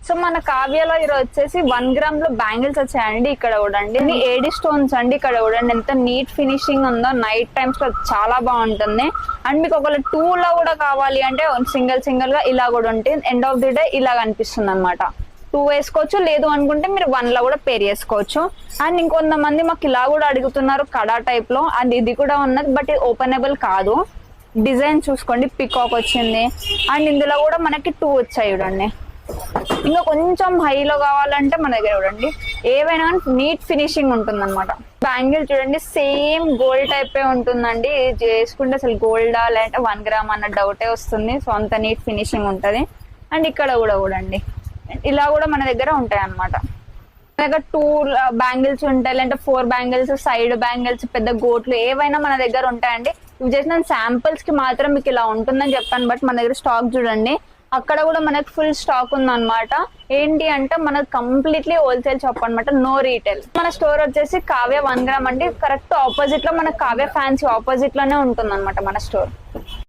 So మన కావ్యలో ఈరోజు వచ్చేసి 1 గ్రామ్ లో బ్యాంగిల్స్ వచ్చాయండి. ఇక్కడ చూడండి ఏడి స్టోన్స్ అండి. ఇక్కడ చూడండి ఎంత నీట్ ఫినిషింగ్ ఉందో. నైట్ టైమ్స్ లో చాలా బాగుంటుంది. అండ్ మీకు ఒకవేళ 2 లో కూడా కావాలి అంటే సింగిల్ గా ఇలా కూడా ఉంటుంది. ఎండ్ ఆఫ్ ది డే ఇలా కనిపిస్తుంది అనమాట. 2 వేసుకోవచ్చు, లేదు అనుకుంటే మీరు 1 లో కూడా పేర్ చేసుకోవచ్చు. అండ్ ఇంకొంతమంది మాకు ఇలా కూడా అడుగుతున్నారు కడా టైప్ లో. అండ్ ఇది కూడా ఉన్నది, బట్ ఇది ఓపెనబుల్ కాదు. డిజైన్ చూసుకోండి, పికాక్ వచ్చింది. అండ్ ఇందులో కూడా మనకి 2 వచ్చాయి చూడండి. ఇంకా కొంచెం హైలో కావాలంటే మన దగ్గర చూడండి ఏవైనా నీట్ ఫినిషింగ్ ఉంటుంది అనమాట. బ్యాంగిల్ చూడండి సేమ్ గోల్డ్ టైప్ ఉంటుందండి. చేసుకుంటే అసలు గోల్డా లేదంటే 1 గ్రామ్ అన్న డౌటే వస్తుంది. సో అంత నీట్ ఫినిషింగ్ ఉంటది. అండ్ ఇక్కడ కూడా చూడండి ఇలా కూడా మన దగ్గర ఉంటాయి అనమాట. మన దగ్గర 2 బ్యాంగిల్స్ ఉంటాయి, లేదంటే 4 బ్యాంగిల్స్, సైడ్ బ్యాంగిల్స్, పెద్ద గోట్లు ఏవైనా మన దగ్గర ఉంటాయండి. ఇవి చేసిన శాంపిల్స్ కి మాత్రం మీకు ఇలా ఉంటుందని చెప్పాను. బట్ మన దగ్గర స్టాక్ చూడండి అక్కడ కూడా మనకు ఫుల్ స్టాక్ ఉందన్నమాట. ఏంటి అంటే మనకు కంప్లీట్లీ హోల్సేల్ షాప్ అనమాట, నో రీటైల్. మన స్టోర్ వచ్చేసి కావ్య 1 గ్రామ్ అండి. కరెక్ట్ ఆపోజిట్ లో మన కావ్య ఫ్యాన్సీ ఆపోజిట్ లోనే ఉంటుంది అనమాట మన స్టోర్.